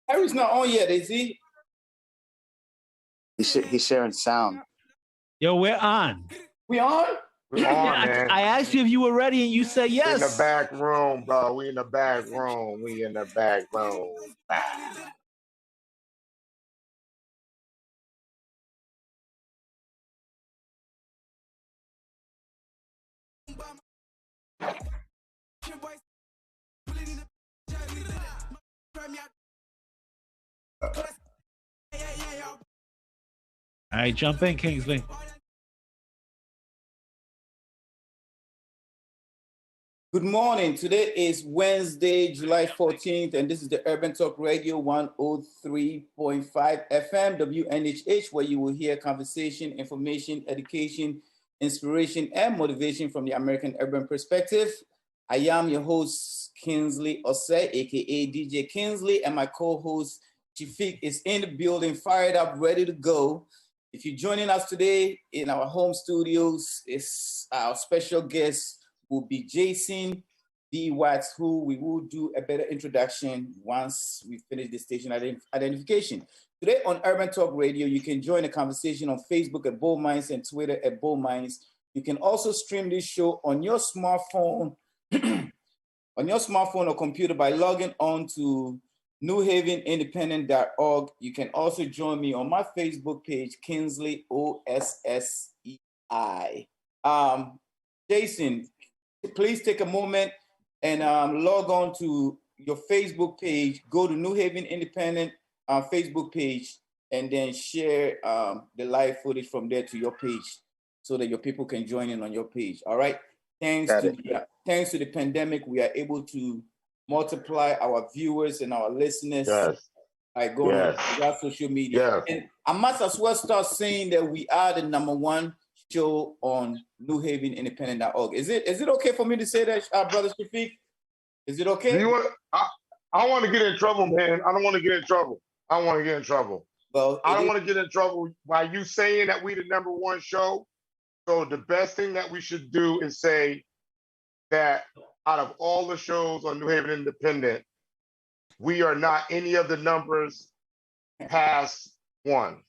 Harry's not on yet, is he? He's sharing sound. Yo, we're on. We on? We're on, man. I asked you if you were ready, and you said yes. We in the back room, bro. We in the back room. We in the back room. All right, jump in, Kingsley. Good morning. Today is Wednesday, July 14th, and this is the Urban Talk Radio 103.5 FM, WNHH, where you will hear conversation, information, education, inspiration, and motivation from the American urban perspective. I am your host, Kingsley Ossei, aka DJ Kingsley, and my co-host, Shafiq, is in the building, fired up, ready to go. If you're joining us today in our home studios, it's our special guest will be Jason D. Watts, who we will do a better introduction once we finish the station identification. Today on Urban Talk Radio, you can join the conversation on Facebook at Bold Minds and Twitter at Bold Minds. You can also stream this show on your smartphone, or computer by logging on to newhavenindependent.org. You can also join me on my Facebook page, Kingsley Ossei. Jason, please take a moment and log on to your Facebook page. Go to New Haven Independent Facebook page and then share the live footage from there to your page so that your people can join in on your page. All right. Thanks to the pandemic, we are able to multiply our viewers and our listeners by going on our social media. And I must as well start saying that we are the #1 show on newhavenindependent.org. Is it okay for me to say that, Brother Shafiq? Is it okay? I want to get in trouble, man. I don't want to get in trouble. I don't want to get in trouble. Well, I don't want to get in trouble by you saying that we the #1 show. So the best thing that we should do is say that out of all the shows on New Haven Independent, we are not any of the numbers past 1.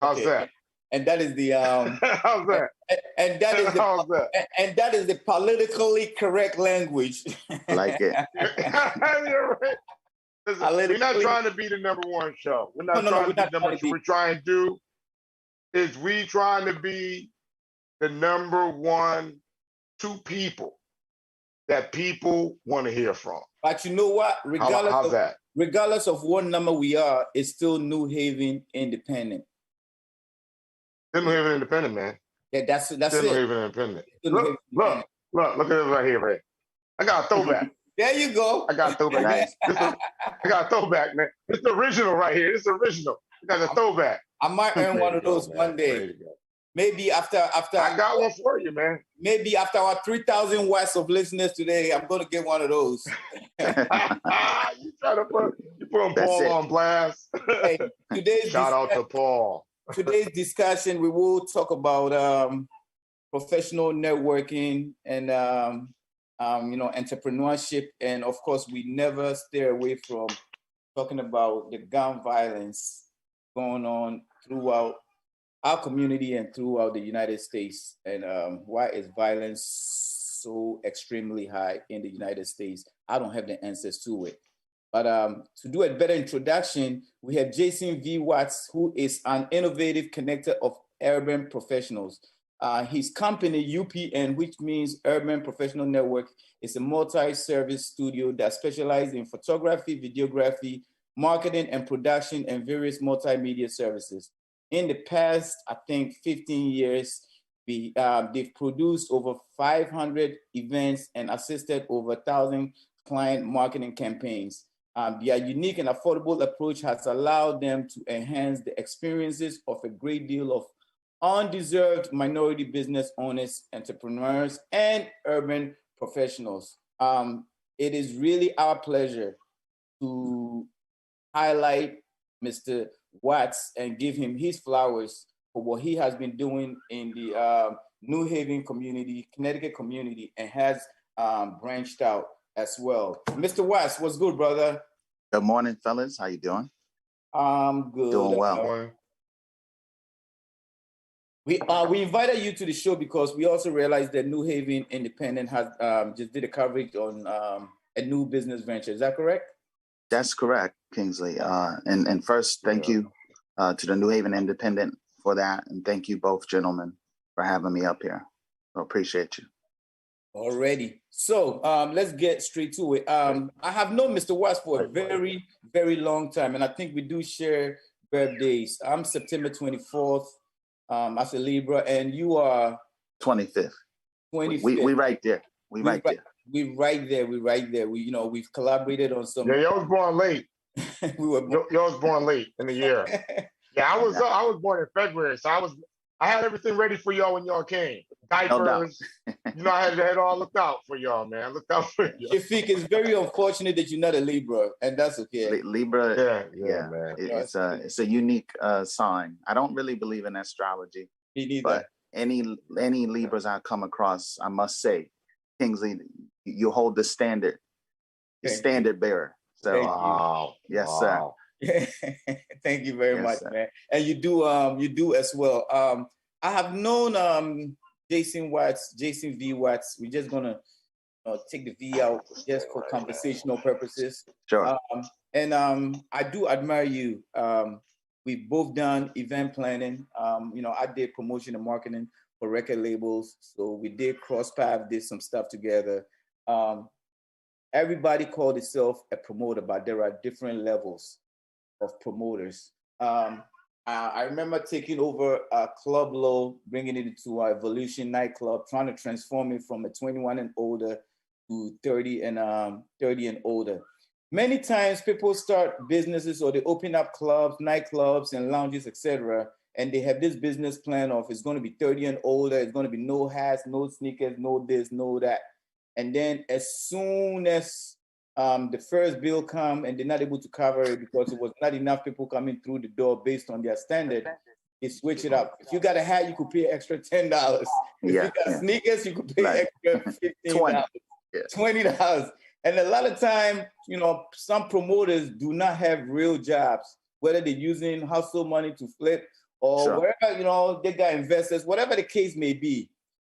How's that? And that is the how's that? And that is the and that is the politically correct language. Like it. You're right. Listen, we're not trying to be the #1 show. We're not trying to be the #1 show. We're trying to do is we trying to be the #1 2 people that people want to hear from. But you know what? Regardless of what number we are, it's still New Haven Independent. New Haven Independent, man. Yeah, that's New it. Haven Independent. Look at this right here, man. I got a throwback. There you go. I got a throwback. Nice. I got a throwback, man. It's the original right here. It's the original. I got a throwback. I might earn one of those one day. Maybe after I got one for you, man. Maybe after our 3,000 watts of listeners today, I'm going to get one of those. You try to put Paul on blast. Hey, Shout out to Paul. Today's discussion, we will talk about professional networking and entrepreneurship, and of course, we never stay away from talking about the gun violence going on throughout our community and throughout the United States, and why is violence so extremely high in the United States? I don't have the answers to it. But to do a better introduction, we have Jason V. Watts, who is an innovative connector of urban professionals. His company, UPN, which means Urban Professional Network, is a multi-service studio that specializes in photography, videography, marketing and production, and various multimedia services. In the past, I think 15 years, they've produced over 500 events and assisted over 1,000 client marketing campaigns. Their unique and affordable approach has allowed them to enhance the experiences of a great deal of undeserved minority business owners, entrepreneurs, and urban professionals. It is really our pleasure to highlight Mr. Watts and give him his flowers for what he has been doing in the New Haven community, Connecticut community, and has branched out as well. Mr. Watts, what's good, brother? Good morning, fellas. How you doing? I'm good. Doing well. We invited you to the show because we also realized that New Haven Independent has just did a coverage on a new business venture. Is that correct? That's correct, Kingsley. And first, thank you to the New Haven Independent for that, and thank you both gentlemen for having me up here. I appreciate you. Already. So let's get straight to it. I have known Mr. Watts for a very, very long time, and I think we do share birthdays. I'm September 24th as a Libra, and you are 25th. 25th. We right there. We right there. We right there. We've collaborated on some. Yeah, y'all was born late. Y'all was born late in the year. Yeah, I was born in February, so I had everything ready for y'all when y'all came. Diapers, I had it all looked out for y'all, man. Looked out for you. Shafiq, it's very unfortunate that you're not a Libra, and that's okay. Libra, yeah, man. It's a unique sign. I don't really believe in astrology, me neither. But any Libras I come across, I must say, Kingsley, you hold the standard, standard bearer. So, yes, sir. Thank you very much, sir. Man. And you do as well. I have known Jason V. Watts. We're just gonna take the V out just for conversational purposes. Sure. I do admire you. We've both done event planning. I did promotion and marketing for record labels, so we did cross paths, did some stuff together. Everybody called itself a promoter, but there are different levels of promoters. I remember taking over Club Low, bringing it into our Evolution nightclub, trying to transform it from a 21 and older to 30 and older. Many times people start businesses or they open up clubs, nightclubs and lounges, etc. And they have this business plan of it's going to be 30 and older, it's going to be no hats, no sneakers, no this, no that. And then as soon as the first bill come and they're not able to cover it because it was not enough people coming through the door based on their standard, they switch it up. If you got a hat, you could pay extra $10. If you got sneakers, you could pay extra $15, $20. And a lot of time, some promoters do not have real jobs, whether they're using hustle money to flip or wherever, they got investors, whatever the case may be.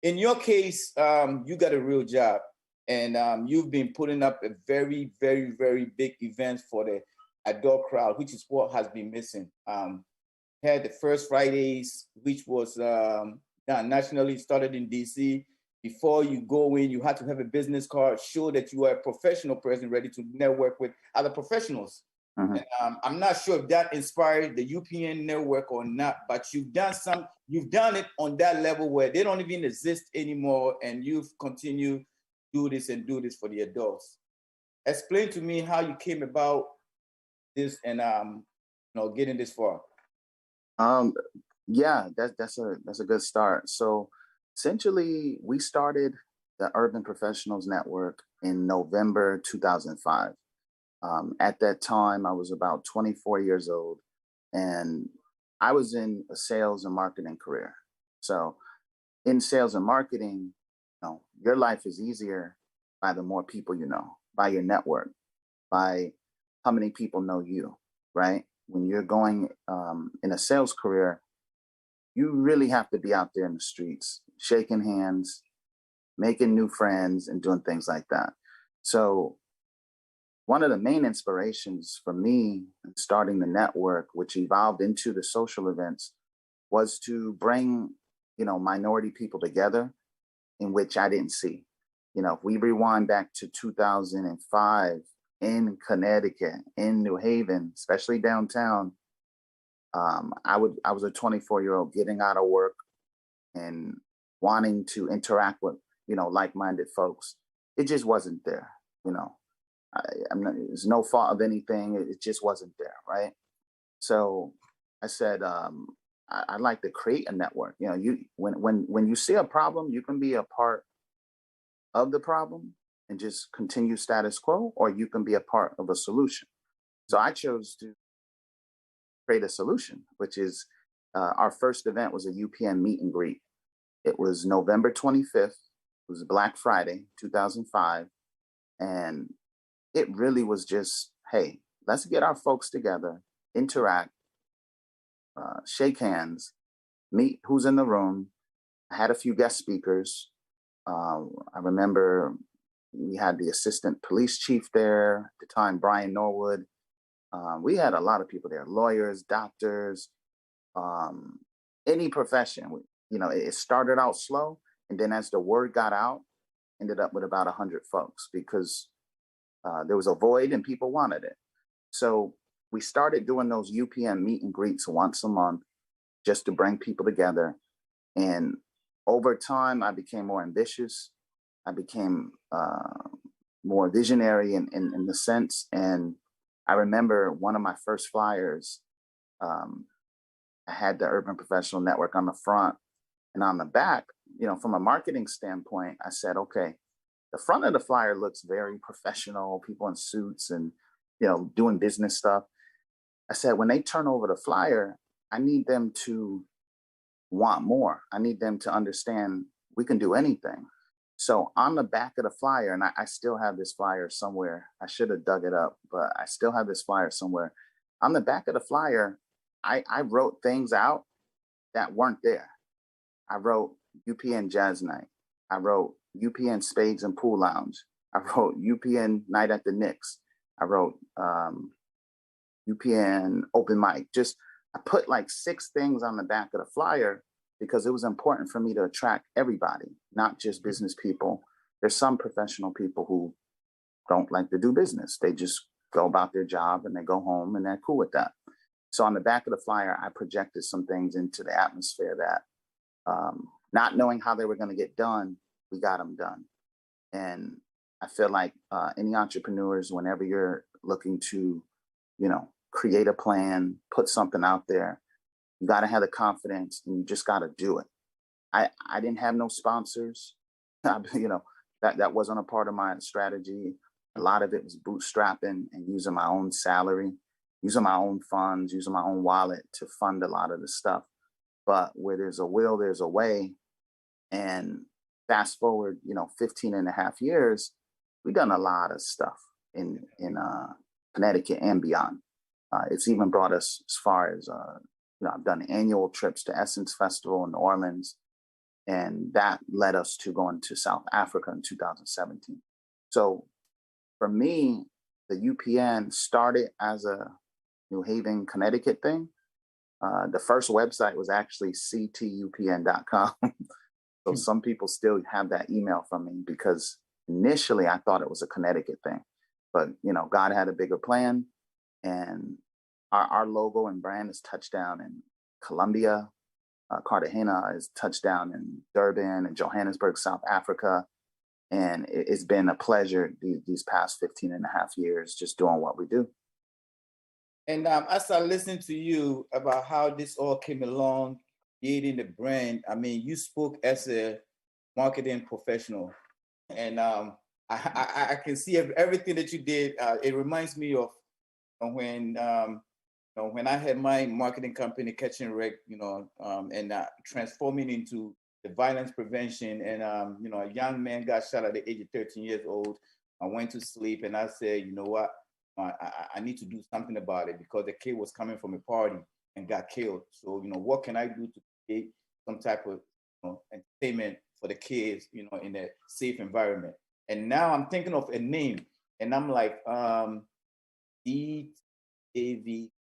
In your case, you got a real job. And you've been putting up a very, very, very big event for the adult crowd, which is what has been missing. Had the first Fridays, which was done nationally, started in DC. Before you go in, you had to have a business card, show that you are a professional person ready to network with other professionals. And, I'm not sure if that inspired the UPN network or not, but you've done it on that level where they don't even exist anymore, and you've continued do this for the adults. Explain to me how you came about this and getting this far. That's a good start. So essentially we started the Urban Professionals Network in November 2005. At that time I was about 24 years old and I was in a sales and marketing career. So in sales and marketing, your life is easier by the more people you know, by your network, by how many people know you, right? When you're going in a sales career, you really have to be out there in the streets, shaking hands, making new friends, and doing things like that. So one of the main inspirations for me in starting the network, which evolved into the social events, was to bring, minority people together in which I didn't see. If we rewind back to 2005 in Connecticut, in New Haven, especially downtown, I was a 24-year-old getting out of work and wanting to interact with, like-minded folks. It just wasn't there, it's no fault of anything. It just wasn't there, right? So I said, I'd like to create a network. When you see a problem, you can be a part of the problem and just continue status quo, or you can be a part of a solution. So I chose to create a solution, which is our first event was a UPN meet and greet. It was November 25th. It was Black Friday, 2005. And it really was just, hey, let's get our folks together, interact, shake hands, meet who's in the room. I had a few guest speakers. I remember we had the assistant police chief there at the time, Brian Norwood. We had a lot of people there, lawyers, doctors, any profession. It started out slow, and then as the word got out, ended up with about 100 folks because there was a void and people wanted it. So we started doing those UPN meet and greets once a month just to bring people together. And over time, I became more ambitious. I became more visionary in the sense. And I remember one of my first flyers, I had the Urban Professional Network on the front, and on the back, from a marketing standpoint, I said, okay, the front of the flyer looks very professional, people in suits and, doing business stuff. I said, when they turn over the flyer, I need them to want more. I need them to understand we can do anything. So on the back of the flyer, and I still have this flyer somewhere. I should have dug it up, but I still have this flyer somewhere. On the back of the flyer, I wrote things out that weren't there. I wrote UPN Jazz Night. I wrote UPN Spades and Pool Lounge. I wrote UPN Night at the Knicks. I wrote UPN Open Mic. I put like 6 things on the back of the flyer because it was important for me to attract everybody, not just business people. There's some professional people who don't like to do business. They just go about their job and they go home and they're cool with that. So on the back of the flyer, I projected some things into the atmosphere that not knowing how they were going to get done, we got them done. And I feel like any entrepreneurs, whenever you're looking to, create a plan, put something out there, you got to have the confidence and you just got to do it. I didn't have no sponsors. That wasn't a part of my strategy. A lot of it was bootstrapping and using my own salary, using my own funds, using my own wallet to fund a lot of the stuff. But where there's a will, there's a way. And fast forward, 15 and a half years, we've done a lot of stuff in Connecticut and beyond. It's even brought us as far as, I've done annual trips to Essence Festival in New Orleans, and that led us to going to South Africa in 2017. So for me, the UPN started as a New Haven, Connecticut thing. The first website was actually ctupn.com. So some people still have that email from me because initially I thought it was a Connecticut thing, but God had a bigger plan, and our logo and brand is touchdown in Colombia. Cartagena is touchdown in Durban and Johannesburg, South Africa. And it's been a pleasure these past 15 and a half years just doing what we do. And as I listened to you about how this all came along, creating the brand, I mean, you spoke as a marketing professional. And I can see everything that you did. It reminds me of when I had my marketing company, Catch and Wreck, and transforming into the violence prevention. And, a young man got shot at the age of 13 years old. I went to sleep and I said, you know what? I need to do something about it because the kid was coming from a party and got killed. So, what can I do to create some type of entertainment for the kids, in a safe environment? And now I'm thinking of a name and I'm like, DAV,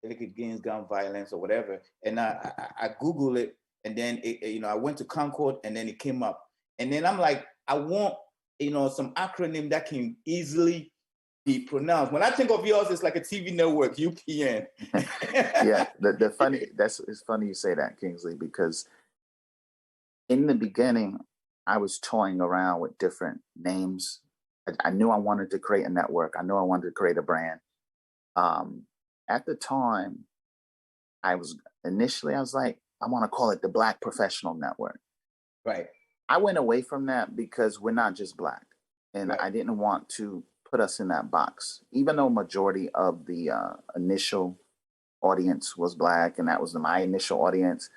Against Gun Violence or whatever. And I Google it, and then I went to Concord and then it came up. And then I'm like, I want, some acronym that can easily be pronounced. When I think of yours, it's like a TV network, UPN. Yeah, it's funny you say that, Kingsley, because in the beginning, I was toying around with different names. I knew I wanted to create a network. I knew I wanted to create a brand. At the time, I was like, I want to call it the Black Professional Network. Right. I went away from that because we're not just Black. And right. I didn't want to put us in that box, even though majority of the initial audience was Black, and that was my initial audience.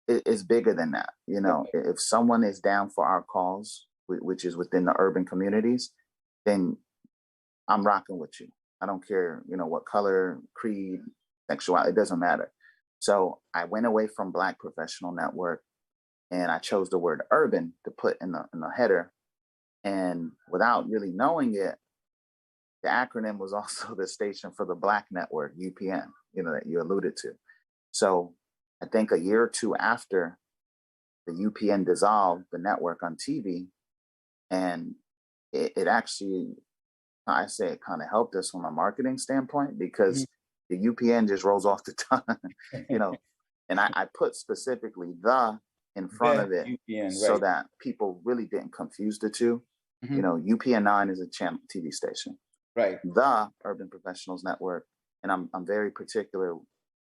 it's bigger than that. You know, if someone is down for our cause, which is within the urban communities, then I'm rocking with you. I don't care, you know, what color, creed, sexuality, it doesn't matter. So I went away from Black Professional Network and I chose the word urban to put in the header. And without really knowing it, the acronym was also the station for the Black network, UPN, you know, that you alluded to. So I think a year or two after the UPN dissolved the network on TV, and it actually, I say it kind of helped us from a marketing standpoint because the UPN just rolls off the tongue, you know, and I put specifically the in front of it UPN, so right. that people really didn't confuse the two. You know, UPN 9 is a channel TV station. Right. The Urban Professionals Network, and I'm very particular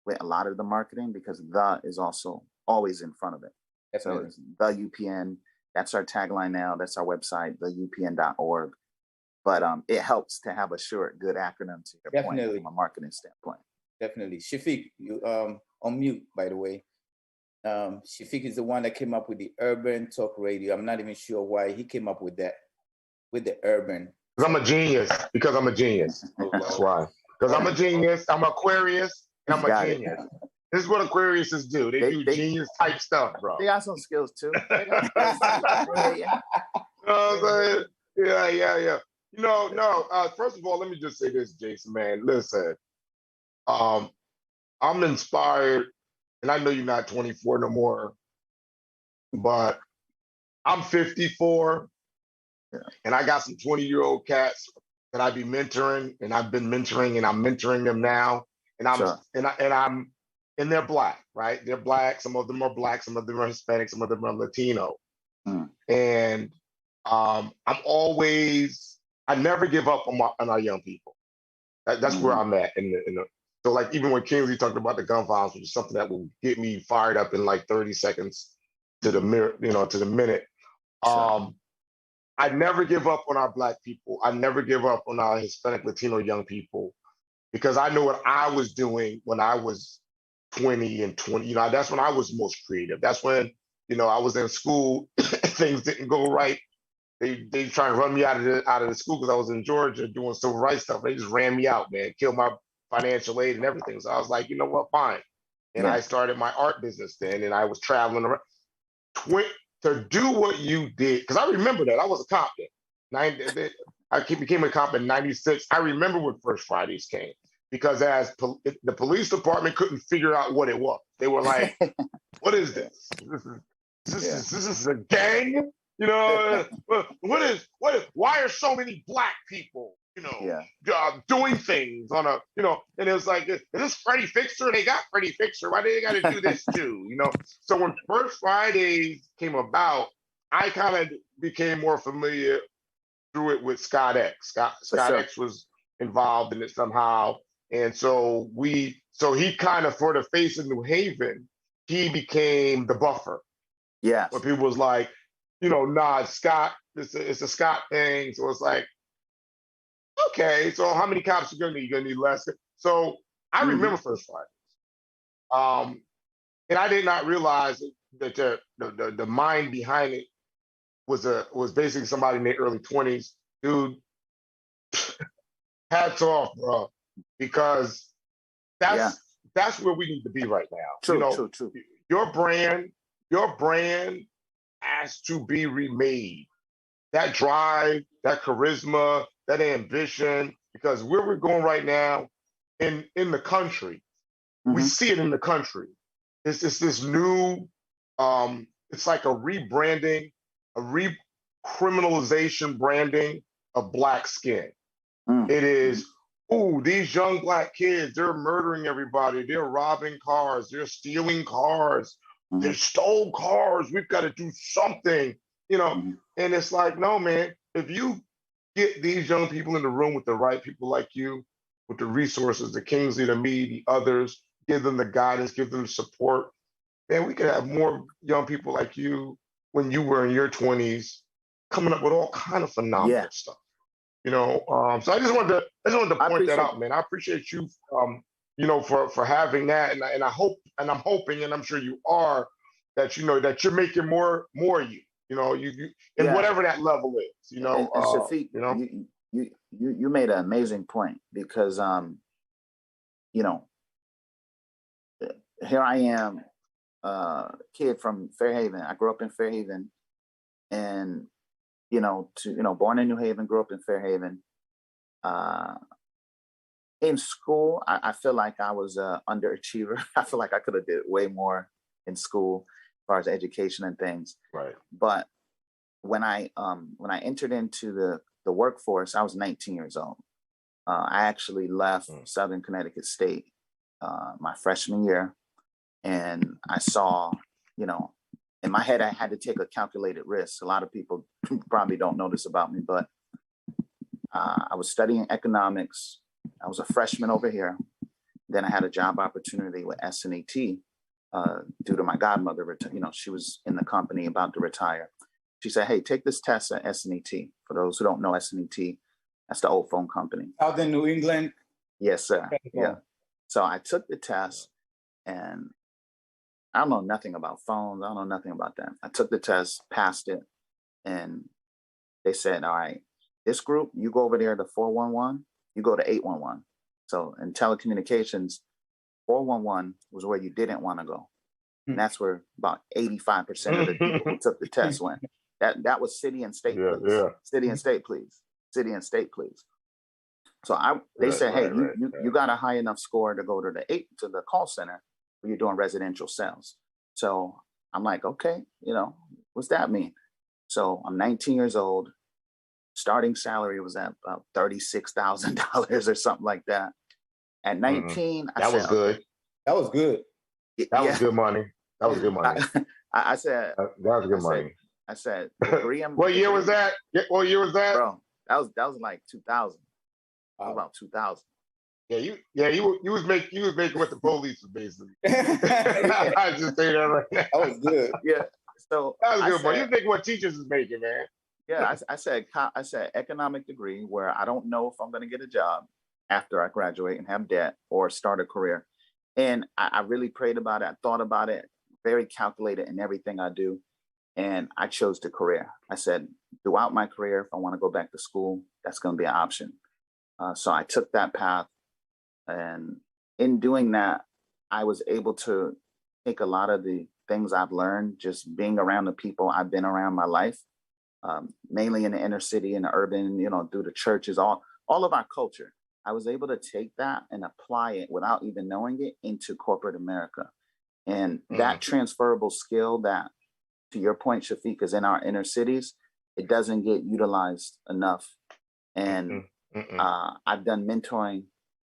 with a lot of the marketing because the is also always in front of it. Definitely. So it's the UPN. That's our tagline now. That's our website, theupn.org. But it helps to have a short, good acronym to your point from a marketing standpoint. Definitely. Shafiq, you on mute, by the way. Shafiq is the one that came up with the urban talk radio. I'm not even sure why he came up with that, with the urban. Because I'm a genius. Because I'm a genius. That's why. Because I'm a genius. I'm Aquarius, and I'm a genius. This is what Aquariuses do. They do genius type stuff, bro. They got some skills too. Yeah. First of all, let me just say this, Jason, man. Listen, I'm inspired, and I know you're not 24 no more, but I'm 54, and I got some 20-year-old cats that I be mentoring, and I've been mentoring, and I'm mentoring them now, and and they're Black, right? They're Black. Some of them are Black. Some of them are Hispanic. Some of them are Latino. And I never give up on our young people. That's where I'm at. So like even when Kingsley talked about the gun violence, which is something that will get me fired up in like 30 seconds to the minute. I never give up on our Black people. I never give up on our Hispanic, Latino young people because I know what I was doing when I was 20 and 20. You know, that's when I was most creative. That's when, you know, I was in school, things didn't go right. They trying to run me out of the school because I was in Georgia doing civil rights stuff. They just ran me out, man, killed my financial aid and everything. So I was like, you know what, fine. And I started my art business then, and I was traveling around. To do what you did, because I remember that. I was a cop then. I became a cop in 96. I remember when First Fridays came because the police department couldn't figure out what it was. They were like, what is this? This is a gang? You know, why are so many Black people, you know, doing things on a, you know, and it was like, is this Freddie Fixer? They got Freddie Fixer. Why do they got to do this too? You know, so when First Fridays came about, I kind of became more familiar through it with Scott X. Scott X was involved in it somehow. And so he kind of, for the face of New Haven, he became the buffer. Yeah. Where people was like, you know, nah, Scott, it's a Scott thing. So it's like, okay, so how many cops you gonna need? You're gonna need less. So I remember First Friday. And I did not realize that the mind behind it was basically somebody in their early 20s. Dude, hats off, bro. Because that's where we need to be right now. True. Your brand has to be remade. That drive, that charisma, that ambition, because where we're going right now in the country, we see it in the country. It's this new, it's like a rebranding, a recriminalization branding of Black skin. It is, these young Black kids, they're murdering everybody. They're robbing cars. They're stealing cars. They stole cars. We've got to do something, you know. And it's like, no, man, if you get these young people in the room with the right people like you, with the resources, the Kingsley, the me, the others, give them the guidance, give them the support, man, we could have more young people like you when you were in your 20s coming up with all kind of phenomenal stuff. You know, so I just wanted to point that out, man. I appreciate you, you know, for having that, and I hope, and I'm hoping, and I'm sure you are, that you know that you're making more you. You know, you and Yeah. whatever that level is. You know, And Shafiq, you know, you made an amazing point because you know, here I am, kid from Fairhaven. I grew up in Fairhaven, and born in New Haven, grew up in Fairhaven. In school, I feel like I was an underachiever. I feel like I could have did way more in school as far as education and things. right. But when I entered into the workforce, I was 19 years old. I actually left Southern Connecticut State my freshman year, and I saw, in my head, I had to take a calculated risk. A lot of people probably don't know this about me, but I was studying economics. I was a freshman over here. Then I had a job opportunity with S&ET due to my godmother. She was in the company about to retire. She said, "Hey, take this test at S&ET." For those who don't know S&ET, that's the old phone company. Out in New England? Yes, sir. Yeah. So I took the test, and I don't know nothing about phones. I don't know nothing about that. I took the test, passed it, and they said, "All right, this group, you go over there to 411, you go to 811. So in telecommunications, 411 was where you didn't want to go. And that's where about 85% of the people who took the test went. That was city and state, please. Yeah. City and state, please. City and state, please. So they said, "Hey, you got a high enough score to go to the call center where you're doing residential sales." So I'm like, okay, what's that mean? So I'm 19 years old. Starting salary was at about $36,000 or something like that. At 19, that was good. Okay. That was good. That was good money. That was good money. I said that was good money. I said, degree. What year was that? What year was that? Bro, that was like 2000. Wow. About 2000. Yeah, you was making what the police was basically. I just say that right now. That was good. Yeah. So that was good, boy. You think what teachers is making, man? Yeah, I said economic degree where I don't know if I'm going to get a job after I graduate and have debt or start a career. And I really prayed about it. I thought about it, very calculated in everything I do. And I chose the career. I said, throughout my career, if I want to go back to school, that's going to be an option. So I took that path. And in doing that, I was able to take a lot of the things I've learned just being around the people I've been around my life, mainly in the inner city and the urban, through the churches, all of our culture. I was able to take that and apply it without even knowing it into corporate America. And that transferable skill that, to your point, Shafiq, is in our inner cities, it doesn't get utilized enough. And I've done mentoring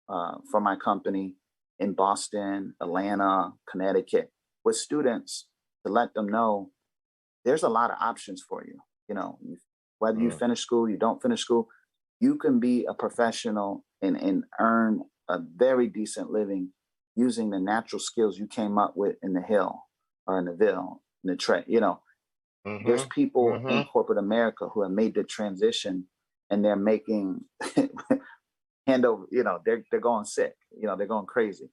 for my company in Boston, Atlanta, Connecticut, with students to let them know there's a lot of options for you. Whether you finish school, you don't finish school, you can be a professional and earn a very decent living using the natural skills you came up with in the hill or in the ville, in the trade. There's people in corporate America who have made the transition and they're making hand over, they're going sick, they're going crazy.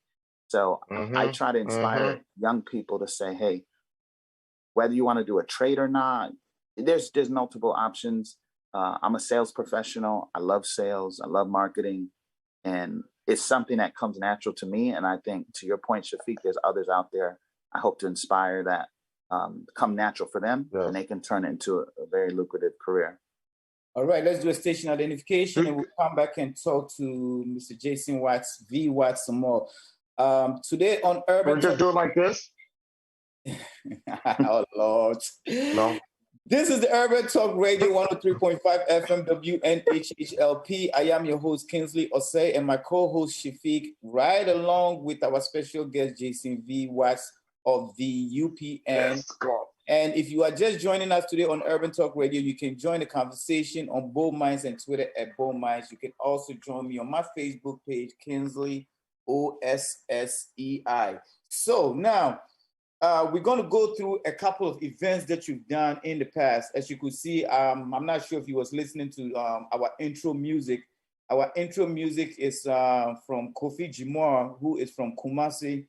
So I try to inspire young people to say, hey, whether you want to do a trade or not, there's multiple options. I'm a sales professional. I love sales. I love marketing. And it's something that comes natural to me. And I think, to your point, Shafiq, there's others out there. I hope to inspire that come natural for them, and they can turn it into a very lucrative career. All right, let's do a station identification, and we'll come back and talk to Mr. Jason Watts, V. Watts, some more. Today on Urban... We're just doing like this? Oh, Lord. No. This is the Urban Talk Radio 103.5 FM WNHHLP. I am your host, Kingsley Ossei, and my co-host, Shafiq, right along with our special guest, Jason V. Watts of the UPN. Yes, and if you are just joining us today on Urban Talk Radio, you can join the conversation on Bold Minds and Twitter at Bold Minds. You can also join me on my Facebook page, Kingsley, Ossei. So now, we're going to go through a couple of events that you've done in the past. As you could see, I'm not sure if you was listening to our intro music. Our intro music is from Kofi Jimor, who is from Kumasi.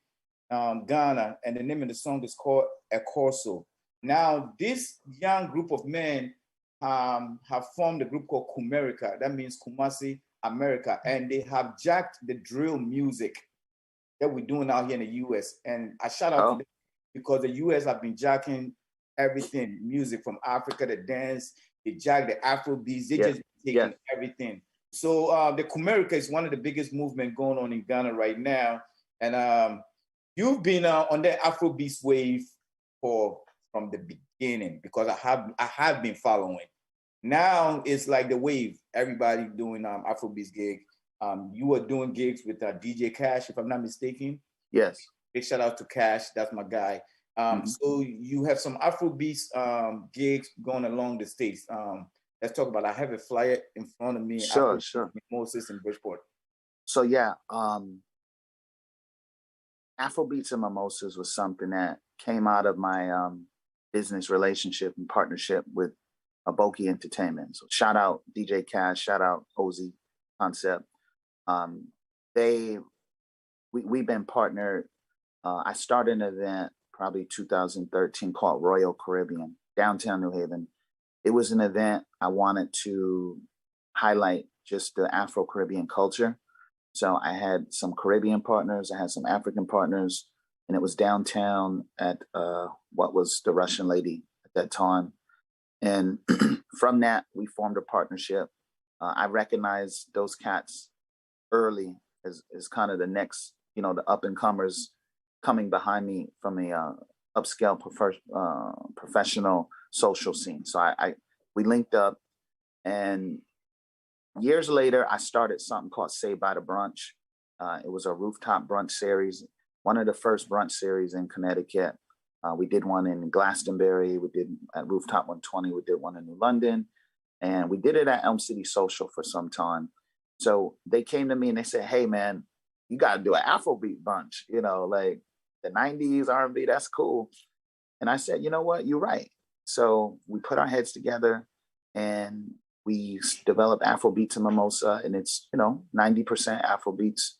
Ghana, and the name of the song is called A Corso. Now, this young group of men have formed a group called Kumerica. That means Kumasi, America. And they have jacked the drill music that we're doing out here in the US. And I shout out to them because the US have been jacking everything, music from Africa, the dance, they jack the Afro beats, they just taking everything. So the Kumerica is one of the biggest movement going on in Ghana right now. And you've been on the Afrobeats wave from the beginning because I have been following. Now it's like the wave. Everybody doing Afrobeats gig. You were doing gigs with DJ Cash, if I'm not mistaken. Yes. Big shout out to Cash. That's my guy. So you have some Afrobeats gigs going along the states. Let's talk about it. I have a flyer in front of me. Sure. Moses in Bridgeport. So yeah, Afrobeats and Mimosas was something that came out of my business relationship and partnership with Aboki Entertainment. So shout out DJ Cash, shout out Ossei Concept. We've been partnered. I started an event probably 2013 called Royal Caribbean, downtown New Haven. It was an event I wanted to highlight just the Afro-Caribbean culture. So I had some Caribbean partners, I had some African partners, and it was downtown at what was the Russian Lady at that time. And from that, we formed a partnership. I recognized those cats early as kind of the next, the up and comers coming behind me from a upscale professional social scene. So we linked up, and years later, I started something called Saved by the Brunch. It was a rooftop brunch series, one of the first brunch series in Connecticut. We did one in Glastonbury. We did at Rooftop 120. We did one in New London. And we did it at Elm City Social for some time. So they came to me and they said, hey, man, you got to do an Afrobeat bunch, like the 90s R&B, that's cool. And I said, you know what? You're right. So we put our heads together and we developed Afrobeats and Mimosa. And it's, 90% Afrobeats,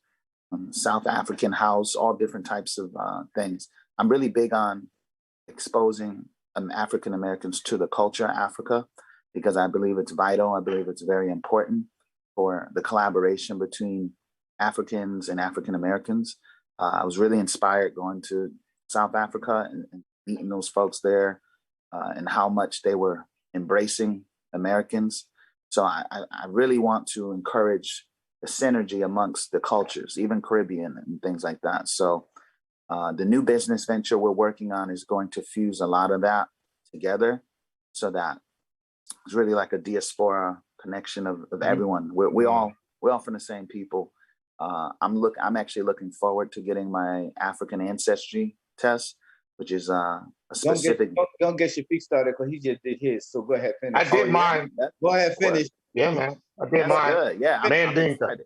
South African house, all different types of things. I'm really big on exposing African Americans to the culture of Africa because I believe it's vital. I believe it's very important for the collaboration between Africans and African Americans. I was really inspired going to South Africa and meeting those folks there and how much they were embracing Americans. So I really want to encourage the synergy amongst the cultures, even Caribbean and things like that. So the new business venture we're working on is going to fuse a lot of that together so that it's really like a diaspora connection of everyone. We're all from the same people. I'm actually looking forward to getting my African ancestry test, which is a specific. Don't get Shafiq started because he just did his. So go ahead, finish. I did mine. Go ahead, finish. Yeah, man. I did mine. Good. Yeah, Mandinka.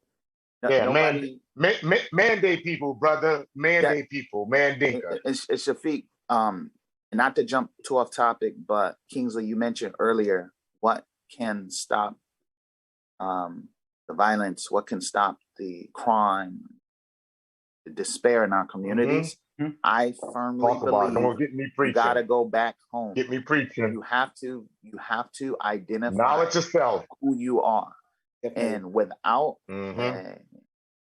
Mandate people, brother. Mandate people. Mandinka. It's Shafiq. Not to jump too off topic, but Kingsley, you mentioned earlier what can stop the violence, what can stop the crime, the despair in our communities. I firmly believe you gotta go back home. Get me preaching. You have to identify knowledge yourself, who you are. Definitely. And without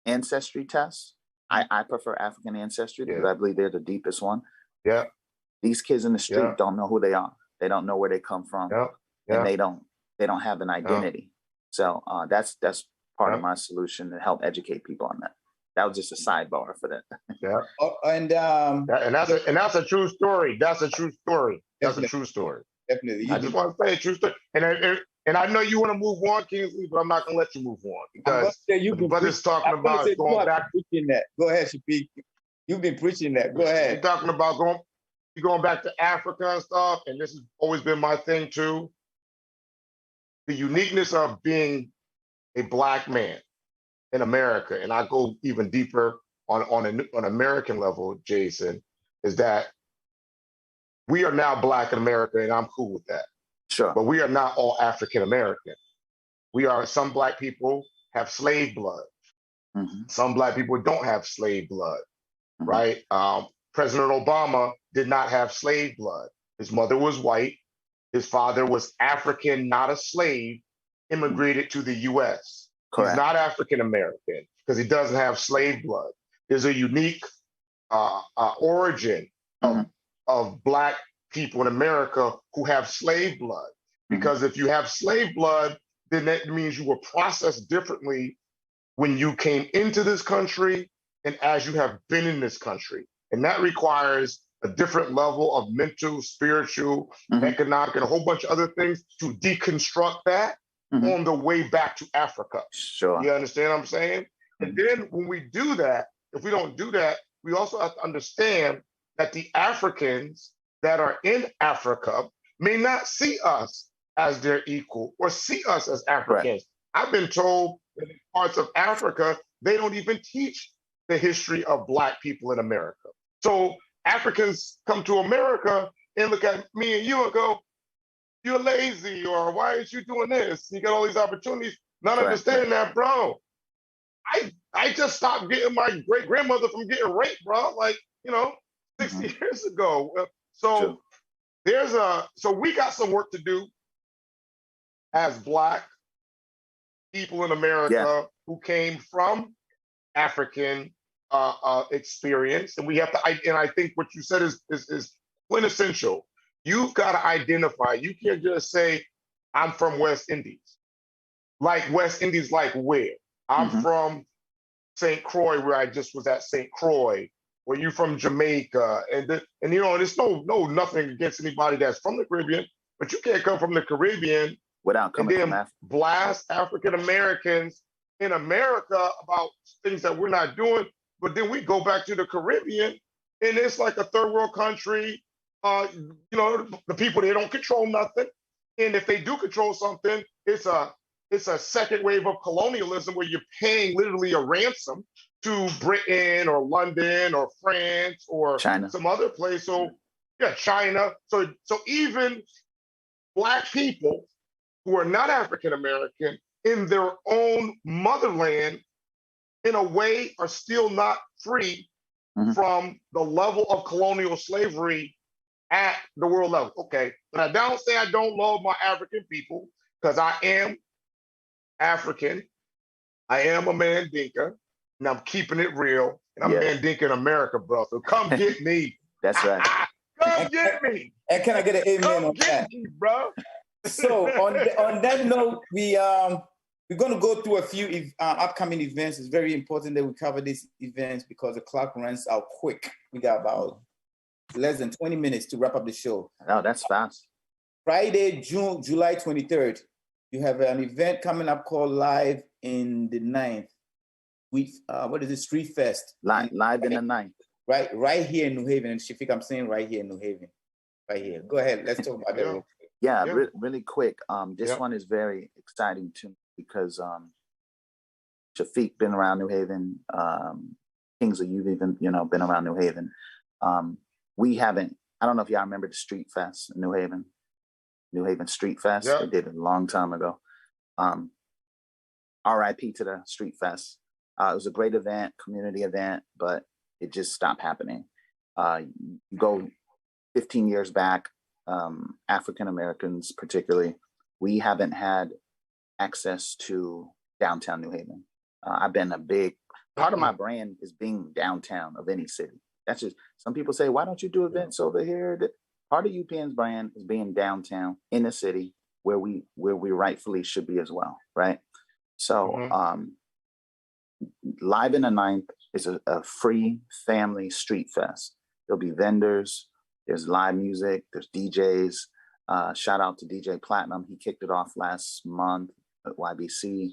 ancestry tests, I prefer African ancestry because I believe they're the deepest one. Yeah. These kids in the street don't know who they are. They don't know where they come from. And they don't have an identity. So that's part of my solution to help educate people on that. That was just a sidebar for that. And that's a true story. That's a true story. That's Definitely. a true story. Definitely. I just want to say a true story. And I know you want to move on, Kingsley, but I'm not going to let you move on because the brother's talking about going back. That. Go ahead, Shafiq. You've been preaching that. Go ahead. You're talking about going back to Africa and stuff, and this has always been my thing too. The uniqueness of being a Black man in America, and I go even deeper on an American level, Jason, is that we are now Black in America, and I'm cool with that. Sure. But we are not all African American. Some Black people have slave blood. Some Black people don't have slave blood. right? President Obama did not have slave blood. His mother was white. His father was African, not a slave, immigrated to the US. Correct. He's not African American because he doesn't have slave blood. There's a unique origin of Black people in America who have slave blood. Because if you have slave blood, then that means you were processed differently when you came into this country and as you have been in this country. And that requires a different level of mental, spiritual, economic, and a whole bunch of other things to deconstruct that on the way back to Africa. Sure. You understand what I'm saying? And then when we do that, if we don't do that, we also have to understand that the Africans that are in Africa may not see us as their equal or see us as Africans. Right. I've been told that in parts of Africa, they don't even teach the history of Black people in America. So Africans come to America and look at me and you and go, you're lazy, or why aren't you doing this? You got all these opportunities. Not understanding that, bro. I just stopped getting my great grandmother from getting raped, bro. Like, 60 years ago. So so we got some work to do as Black people in America who came from African experience, and we have to. And I think what you said is quintessential. You've got to identify. You can't just say, "I'm from West Indies." Like West Indies, like where? I'm from St. Croix, where I just was at St. Croix. Where you from Jamaica, and there's nothing against anybody that's from the Caribbean, but you can't come from the Caribbean without coming and from then blast African Americans in America about things that we're not doing. But then we go back to the Caribbean, and it's like a third world country. The people, they don't control nothing, and if they do control something, it's a second wave of colonialism where you're paying literally a ransom to Britain or London or France or China, some other place. So China. So even Black people who are not African American in their own motherland, in a way, are still not free from the level of colonial slavery at the world level. Okay, but I don't say I don't love my African people, because I am African. I am a Mandinka, and I'm keeping it real. And I'm Mandinka in America, bro. So come get me. That's right. Come get me. And can I get an amen on that? Me, bro. So on that note, we're going to go through a few upcoming events. It's very important that we cover these events because the clock runs out quick. We got about less than 20 minutes to wrap up the show. Oh, that's fast. Friday, July 23rd, you have an event coming up called Live in the Ninth. What is it? Street Fest. Live in the Ninth. Right here in New Haven. And Shafiq, I'm saying right here in New Haven. Right here. Go ahead. Let's talk about that. Yeah, really quick. This one is very exciting to me because Shafiq been around New Haven. Kingsley, you've even been around New Haven. We haven't. I don't know if y'all remember the Street Fest in New Haven. New Haven Street Fest. They did it a long time ago. RIP to the Street Fest. It was a great event, community event, but it just stopped happening. You go 15 years back. African Americans, particularly, we haven't had access to downtown New Haven. I've been a big part of my brand is being downtown of any city. That's just, some people say, why don't you do events over here? Part of UPN's brand is being downtown in the city where we rightfully should be as well, right? So Live in the Ninth is a free family street fest. There'll be vendors. There's live music, there's DJs. Shout out to DJ Platinum. He kicked it off last month at YBC.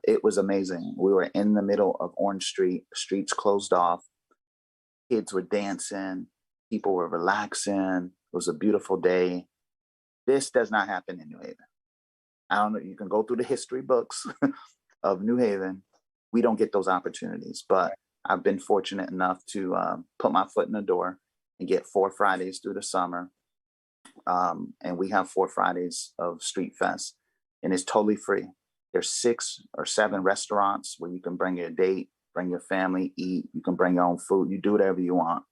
It was amazing. We were in the middle of Orange Street, streets closed off. Kids were dancing, people were relaxing. It was a beautiful day. This does not happen in New Haven. I don't know, you can go through the history books of New Haven. We don't get those opportunities, but I've been fortunate enough to put my foot in the door and get 4 Fridays through the summer. And we have 4 Fridays of Street Fest, and it's totally free. There's 6 or 7 restaurants where you can bring your date, bring your family, eat. You can bring your own food. You do whatever you want.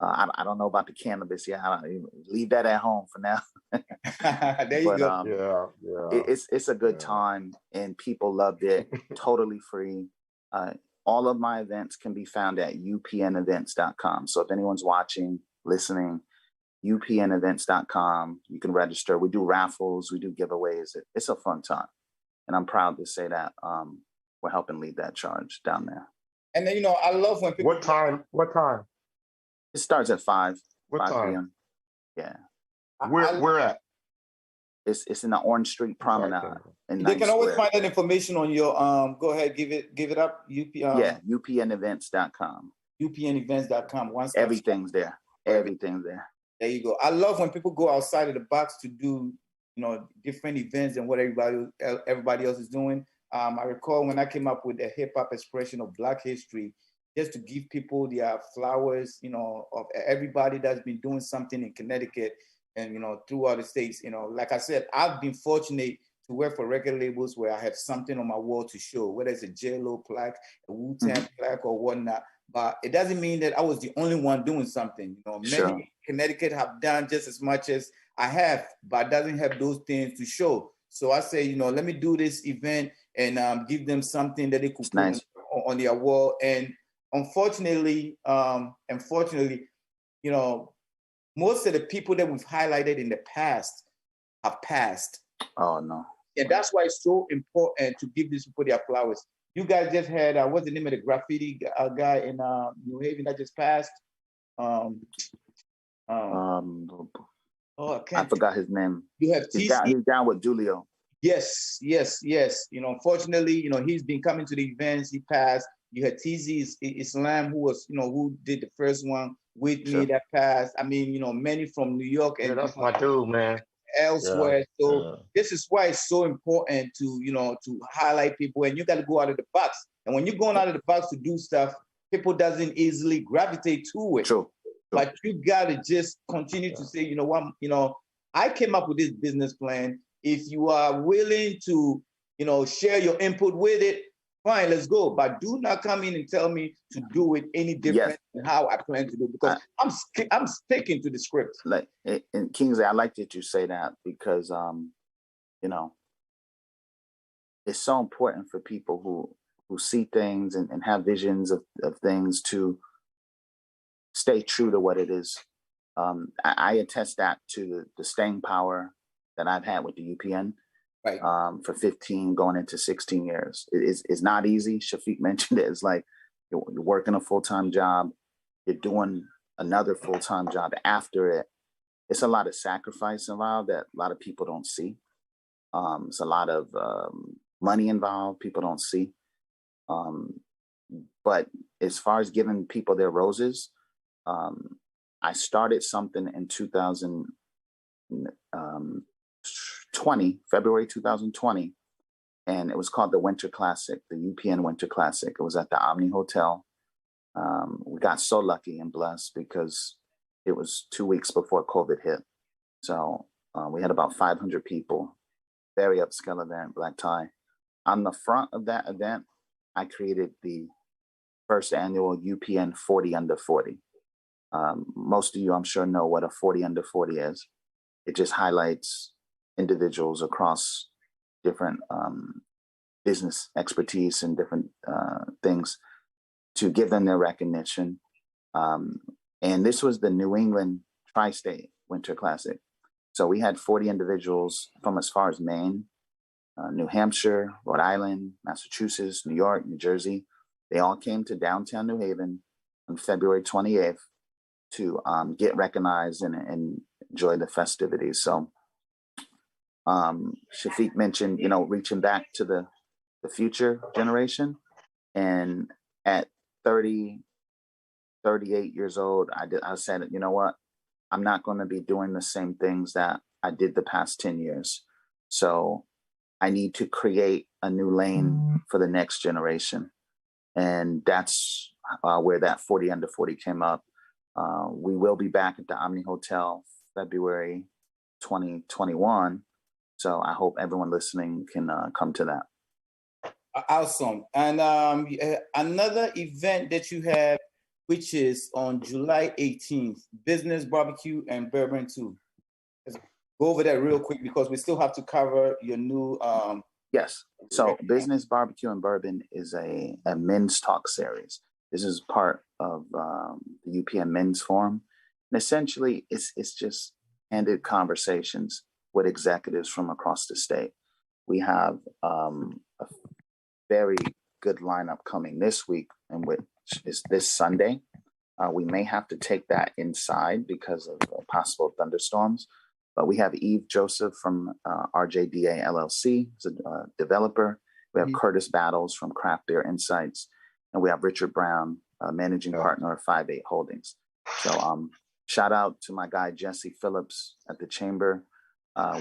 I don't know about the cannabis. Yeah, leave that at home for now. There you But go. it's a good time, and people loved it. Totally free. All of my events can be found at upnevents.com. So if anyone's watching, listening, upnevents.com, you can register. We do raffles, we do giveaways. It's a fun time, and I'm proud to say that we're helping lead that charge down there. And then, I love when people. What time? It starts at 5 What time? p.m. Yeah. Where at? It's in the Orange Street Promenade. They can always find that information on your go ahead, give it up. upnevents.com. upnevents.com. Everything's there. Everything's there. There you go. I love when people go outside of the box to do, different events than what everybody else is doing. I recall when I came up with a hip hop expression of Black history, just to give people their flowers, of everybody that's been doing something in Connecticut and, throughout the states. Like I said, I've been fortunate to work for record labels where I have something on my wall to show, whether it's a J-Lo plaque, a Wu-Tang plaque or whatnot. But it doesn't mean that I was the only one doing something. Many in Connecticut have done just as much as I have, but doesn't have those things to show. So I say, let me do this event and give them something that they could put on their wall. And unfortunately, most of the people that we've highlighted in the past have passed. Oh, no. And that's why it's so important to give these people their flowers. You guys just had, what's the name of the graffiti guy in New Haven that just passed? I forgot his name. You have he's down with Julio. Yes. Unfortunately, he's been coming to the events. He passed. You had TZ Islam, who was, who did the first one with me that passed. I mean, many from New York and that's my dude, man. Elsewhere. This is why it's so important to, to highlight people, and you got to go out of the box. And when you're going out of the box to do stuff, people doesn't easily gravitate to it. True. But you got to just continue to say, I came up with this business plan. If you are willing to, share your input with it, fine, let's go. But do not come in and tell me to do it any different than how I plan to do it, because I'm sticking to the script. Like, and Kingsley, I like that you say that because, it's so important for people who see things and have visions of things to stay true to what it is. I attest that to the staying power that I've had with the UPN. Right. For 15 going into 16 years. It's not easy. Shafiq mentioned it. It's like you're working a full-time job, you're doing another full-time job after it. It's a lot of sacrifice involved that a lot of people don't see. It's a lot of money involved people don't see. But as far as giving people their roses, I started something in February 2020, and it was called the Winter Classic, the UPN Winter Classic. It was at the Omni Hotel. We got so lucky and blessed because it was 2 weeks before COVID hit. So we had about 500 people, very upscale event, black tie. On the front of that event, I created the first annual UPN 40 Under 40. Most of you, I'm sure, know what a 40 Under 40 is. It just highlights individuals across different business expertise and different things to give them their recognition. And this was the New England Tri-State Winter Classic. So we had 40 individuals from as far as Maine, New Hampshire, Rhode Island, Massachusetts, New York, New Jersey. They all came to downtown New Haven on February 28th to get recognized and enjoy the festivities. So Shafiq mentioned, reaching back to the future generation. And at 38 years old, I said, you know what? I'm not going to be doing the same things that I did the past 10 years. So I need to create a new lane for the next generation. And that's where that 40 Under 40 came up. We will be back at the Omni Hotel February 2021. So I hope everyone listening can come to that. Awesome. And another event that you have, which is on July 18th, Business Barbecue and Bourbon too. Let's go over that real quick because we still have to cover your new. Yes. So Business Barbecue and Bourbon is a men's talk series. This is part of the UPN Men's Forum. And essentially, it's just candid conversations with executives from across the state. We have a very good lineup coming this week, and which is this Sunday. We may have to take that inside because of possible thunderstorms. But we have Eve Joseph from RJDA LLC, who's a developer. We have Curtis Battles from Craft Beer Insights, and we have Richard Brown, managing partner of 5-8 Holdings. So shout out to my guy Jesse Phillips at the Chamber.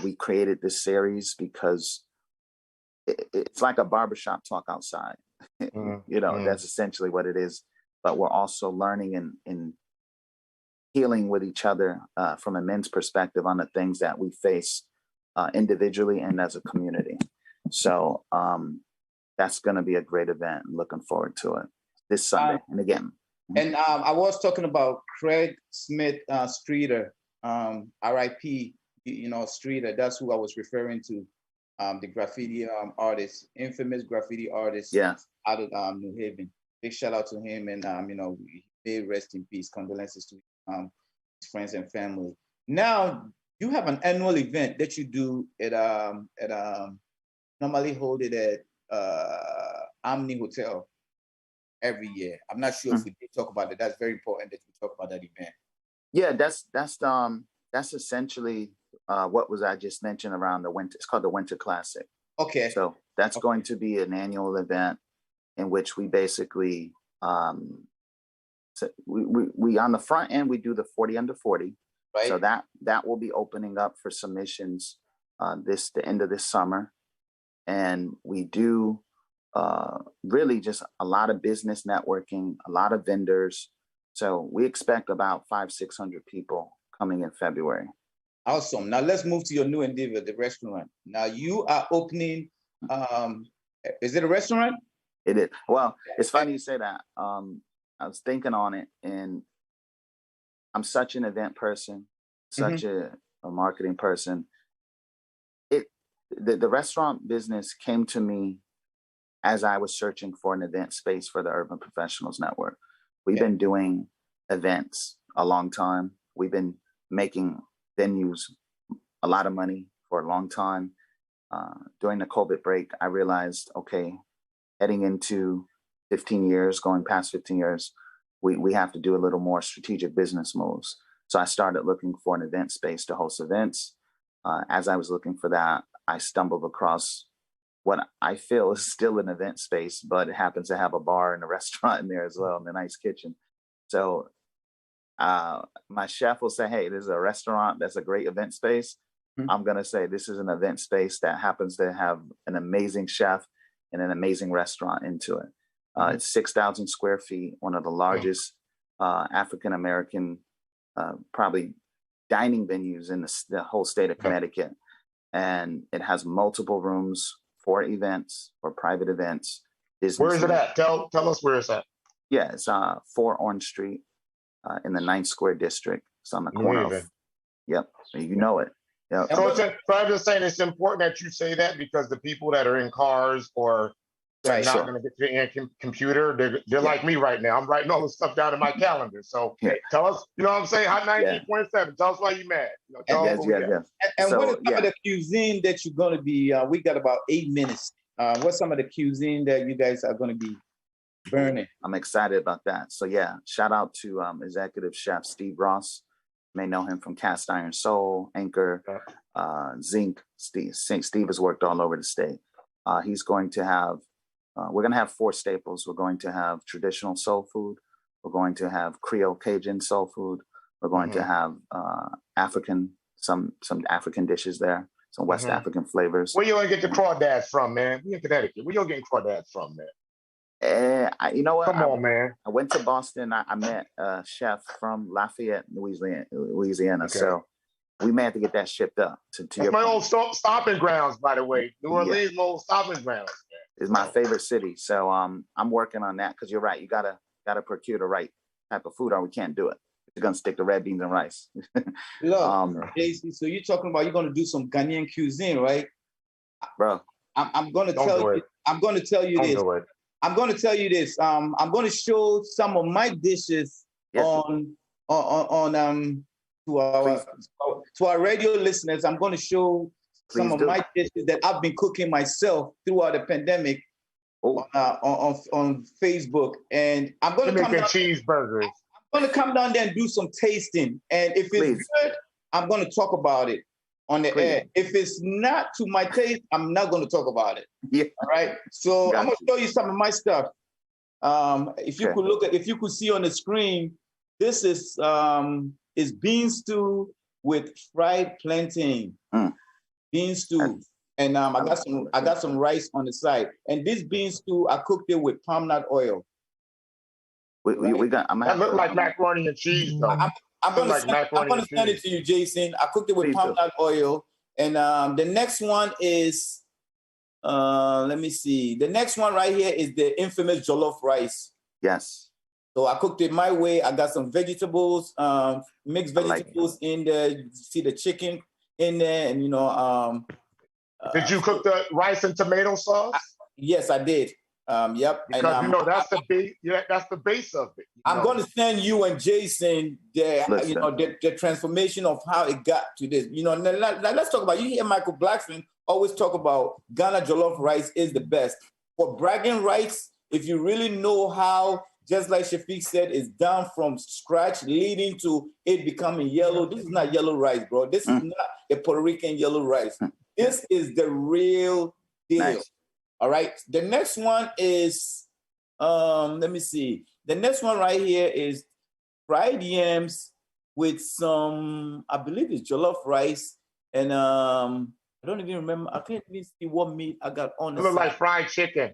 We created this series because it's like a barbershop talk outside. You know, that's essentially what it is. But we're also learning and healing with each other from a men's perspective on the things that we face individually and as a community. So that's going to be a great event. I'm looking forward to it this Sunday. And again. And I was talking about Craig Smith Streeter, RIP, you know, Streeter. That's who I was referring to, the graffiti artist, infamous graffiti artist out of New Haven. Big shout out to him, and you know, may rest in peace. Condolences to his friends and family. Now you have an annual event that you do at normally hold it at Omni Hotel every year. I'm not sure if we did talk about it. That's very important that we talk about that event. Yeah, that's essentially what was I just mentioned around the winter. It's called the Winter Classic. Okay. So that's going to be an annual event in which we basically so we on the front end we do the 40 under 40. Right. So that will be opening up for submissions the end of this summer, and we do really just a lot of business networking, a lot of vendors. So we expect about 500-600 people coming in February. Awesome. Now let's move to your new endeavor, the restaurant. Now you are opening. Is it a restaurant? It is. Well, it's funny you say that. I was thinking on it, and I'm such an event person, such a marketing person. The restaurant business came to me as I was searching for an event space for the Urban Professionals Network. We've been doing events a long time. We've been making venues a lot of money for a long time. During the COVID break, I realized, okay, heading into 15 years, going past 15 years, we have to do a little more strategic business moves. So I started looking for an event space to host events. As I was looking for that, I stumbled across what I feel is still an event space, but it happens to have a bar and a restaurant in there as well, and a nice kitchen. So my chef will say, hey, this is a restaurant that's a great event space. I'm going to say this is an event space that happens to have an amazing chef and an amazing restaurant into it. It's 6,000 square feet, one of the largest African-American probably dining venues in the whole state of Connecticut. And it has multiple rooms for events, for private events. Where is it at? Tell us where it's at. Yeah, it's 4 Orange Street in the 9th Square District. It's on the corner of, yep, you know it. Yep. So I'm just saying it's important that you say that because the people that are in cars or they're not going to get to your computer, they're like me right now. I'm writing all this stuff down in my calendar. So tell us, you know what I'm saying? Hot 19.7. Tell us why you're mad. You know, and so, what is some of the cuisine that you're going to be, we got about 8 minutes. What's some of the cuisine that you guys are going to be burning? I'm excited about that. So shout out to executive chef Steve Ross. You may know him from Cast Iron Soul, Anchor, Zinc. Steve has worked all over the state. He's going to have, we're going to have 4 staples. We're going to have traditional soul food. We're going to have Creole Cajun soul food. We're going to have African, some African dishes there, some West African flavors. Where you going to get the crawdads from, man? We in Connecticut. Where you getting crawdads from, man? You know what? Come on, man. I went to Boston. I met a chef from Lafayette, Louisiana. Okay. So we may have to get that shipped up to That's my old stomping grounds, by the way. New Orleans, my old stomping grounds. is my favorite city. So I'm working on that because you're right. You gotta procure the right type of food, or we can't do it. You're gonna stick to red beans and rice. Look, JC, so you're talking about you're gonna do some Ghanaian cuisine, right? Bro, I'm gonna tell you. I'm gonna tell you this. I'm gonna tell you this. I'm gonna show some of my dishes on to our radio listeners. I'm gonna show some of my dishes that I've been cooking myself throughout the pandemic on Facebook, and I'm gonna come down cheeseburgers. I'm gonna come down there and do some tasting, and if it's good, I'm gonna talk about it on the air. If it's not to my taste, I'm not gonna talk about it. Yeah. All right. So I'm gonna show you some of my stuff. If you could if you could see on the screen, this is bean stew with fried plantain. Bean stew. And I got some rice on the side. And this bean stew, I cooked it with palm nut oil. That look like macaroni and cheese, though. I'm gonna send it to you, Jason. I cooked it with palm nut oil. And the next one is let me see. The next one right here is the infamous jollof rice. Yes. So I cooked it my way. I got some vegetables, mixed vegetables in there. You see the chicken in there, and did you cook the rice and tomato sauce? Yes, I did. Yep. Because and, that's the base. Yeah, that's the base of it. I'm going to send you and Jason the transformation of how it got to this. Let's talk about. You hear Michael Blackson always talk about Ghana jollof rice is the best for bragging rights. If you really know how, just like Shafiq said, it's done from scratch, leading to it becoming yellow. This is not yellow rice, bro. This is not a Puerto Rican yellow rice. This is the real deal. Nice. All right. The next one is, let me see. The next one right here is fried yams with some, I believe it's jollof rice. And I don't even remember. I can't even see what meat I got on the side. It look like fried chicken.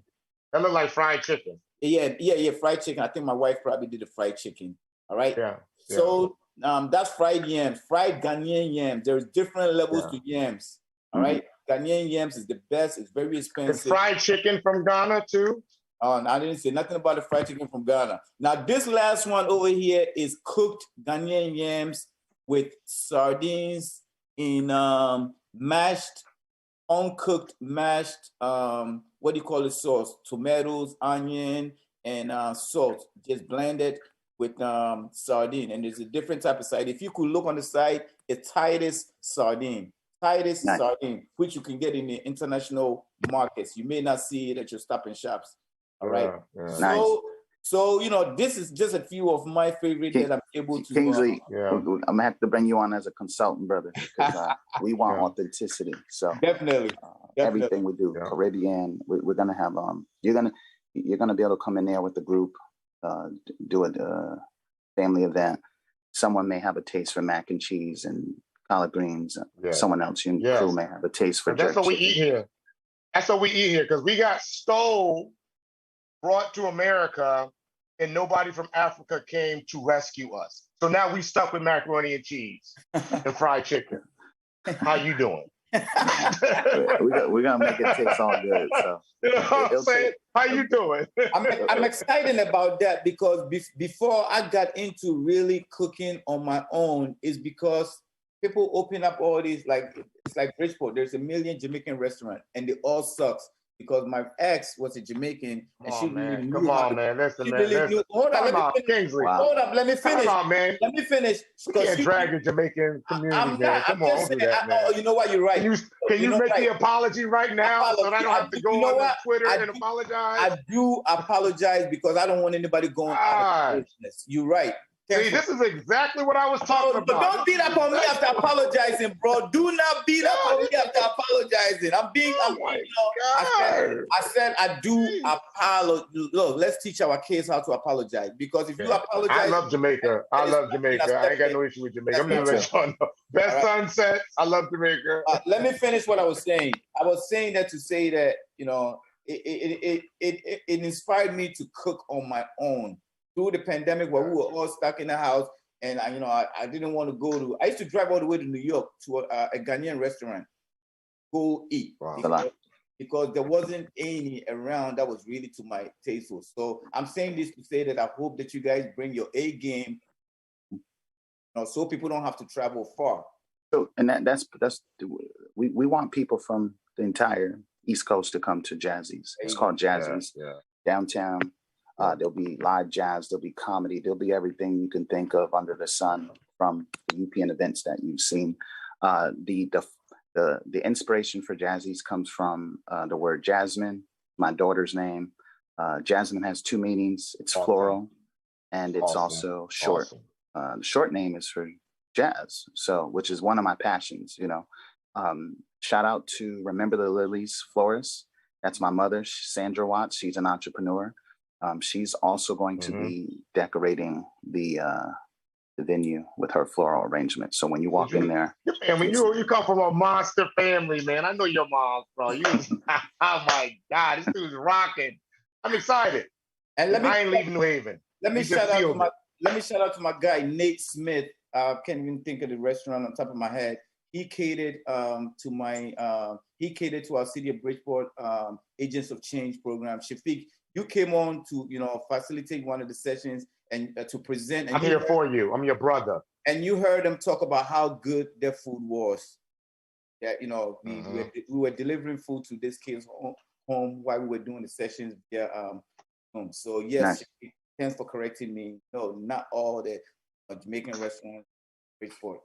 That look like fried chicken. Yeah, fried chicken. I think my wife probably did the fried chicken. All right. Yeah. So that's fried yams, fried Ghanaian yams. There's different levels to yams. All right. Ghanaian yams is the best. It's very expensive. Is fried chicken from Ghana too? I didn't say nothing about the fried chicken from Ghana. Now, this last one over here is cooked Ghanaian yams with sardines in mashed, uncooked mashed, what do you call it, sauce? Tomatoes, onion, and salt. Just blended with sardine. And there's a different type of sardine. If you could look on the side, it's Titus sardine. Titus sardine, which you can get in the international markets. You may not see it at your Stop and Shops. All right. So this is just a few of my favorite that I'm able to. Kingsley, I'm gonna have to bring you on as a consultant, brother, because we want authenticity. So definitely. Everything we do, Caribbean, we're gonna have you're gonna be able to come in there with the group, do a family event. Someone may have a taste for mac and cheese and collard greens. Someone else in the crew may have a taste for. That's what we eat here. That's what we eat here because we got stole, brought to America, and nobody from Africa came to rescue us. So now we stuck with macaroni and cheese and fried chicken. How you doing? We're gonna make it taste all good. So you know what I'm saying? How you doing? I'm excited about that because before I got into really cooking on my own is because people open up all these, it's like Bridgeport. There's a million Jamaican restaurants, and they all sucks because my ex was a Jamaican, and she really knew. Come on, man. Listen, man. Hold on, let me finish. Kingsley. Hold up, let me finish. Come on, man. Let me finish. You can't drag the Jamaican community, man. Come on, don't do that, man. Oh, you know what? You're right. Can you make the apology right now so I don't have to go on Twitter and apologize? I do apologize because I don't want anybody going out of business. You're right. See, this is exactly what I was talking about. But don't beat up on me after apologizing, bro. Do not beat up on me after apologizing. I said I do apologize. Look, let's teach our kids how to apologize because if you apologize, I love Jamaica. I ain't got no issue with Jamaica. I'm gonna let y'all know. Best sunset. I love Jamaica. Let me finish what I was saying. I was saying that to say that it inspired me to cook on my own. Through the pandemic where we were all stuck in the house and I didn't want to go to, I used to drive all the way to New York to a Ghanaian restaurant, go eat. Wow. because there wasn't any around that was really to my taste. So I'm saying this to say that I hope that you guys bring your A game, so people don't have to travel far. So, and that's we want people from the entire East Coast to come to Jazzy's. It's called Jazzy's. Downtown. There'll be live jazz, there'll be comedy, there'll be everything you can think of under the sun from the UPN events that you've seen. The inspiration for Jazzy's comes from the word Jasmine, my daughter's name. Jasmine has two meanings. It's floral, and it's also short. The short name is for jazz, which is one of my passions. Shout out to Remember the Lilies florist. That's my mother, Sandra Watts. She's an entrepreneur. She's also going to be decorating the venue with her floral arrangement. So when you walk in there, and when you come from a monster family, man, I know your mom, bro. Oh my God, this dude's rocking. I'm excited. And I ain't leaving New Haven. Let me shout out to my guy Nate Smith. I can't even think of the restaurant on top of my head. He catered to our City of Bridgeport Agents of Change program. Shafiq, you came on to facilitate one of the sessions and to present. And I'm here for you. I'm your brother. And you heard them talk about how good their food was. Yeah, we were delivering food to this kid's home while we were doing the sessions. So yes, nice. Thanks for correcting me. No, not all the Jamaican restaurants Bridgeport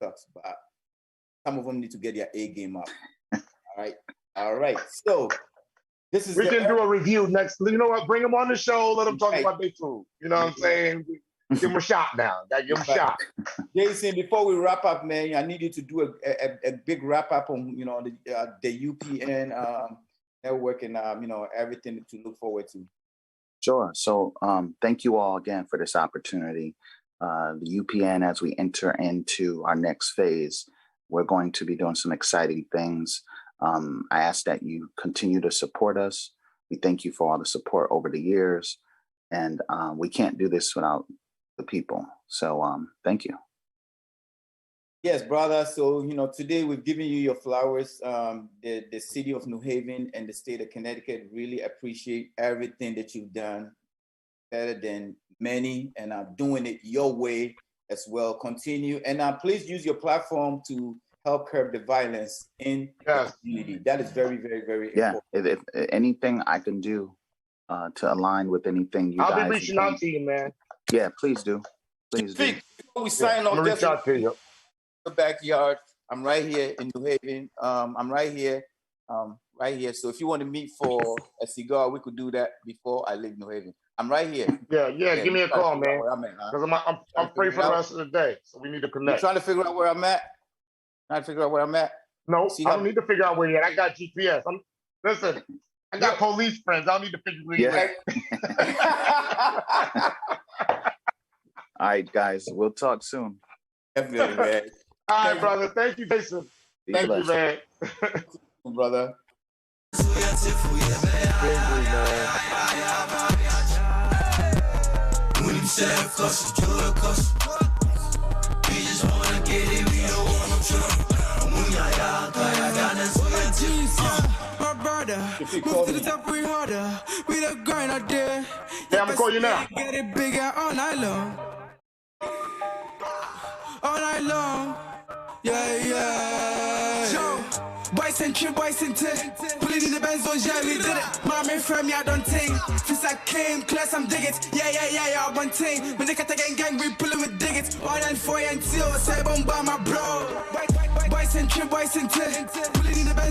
sucks, but some of them need to get their A game up. All right. So we can do a review next. You know what? Bring them on the show. Let them talk about their food. You know what I'm saying? Give them a shot now. Gotta give them a shot. Jason, before we wrap up, man, I need you to do a big wrap up on the UPN network and everything to look forward to. Sure. So thank you all again for this opportunity. The UPN, as we enter into our next phase, we're going to be doing some exciting things. I ask that you continue to support us. We thank you for all the support over the years, and we can't do this without the people. So thank you. Yes, brother. So, today we've given you your flowers. The city of New Haven and the state of Connecticut really appreciate everything that you've done, better than many, and are doing it your way as well. Continue. And please use your platform to help curb the violence in the community. That is very, very, very important. If anything I can do to align with anything you guys... I'll be reaching out to you, man. Yeah, please do. Please do. Before we sign off, reach out to you. The backyard. I'm right here in New Haven. I'm right here. So if you want to meet for a cigar, we could do that before I leave New Haven. I'm right here. Yeah. Give me a call, man. Because I'm free for the rest of the day, so we need to connect. You trying to figure out where I'm at? Trying to figure out where I'm at? No, I don't need to figure out where you're at. I got GPS. Listen, I got police friends. I don't need to figure where you're at. All right, guys. We'll talk soon. Definitely, man. All right, brother. Thank you, Jason. Thank you, man. Brother. When you say cause you a cause, we just wanna get it, we don't wanna try. My brother, move to the top, we harder. We the grind out there. Yeah, I'm gonna call you now. Get it bigger all night long. All night long. Yeah. Joe, boys and trip, boys and tip. Pulling in the Benz, oh yeah, we did it. Mommy from ya, don't think. Since I came, class, I'm dig it. Yeah, one thing. When they cut the gang, we pulling with dig it. 1 and 4 and 2, say bomb by my bro. Boys and trip, boys and tip. Pulling in the Benz.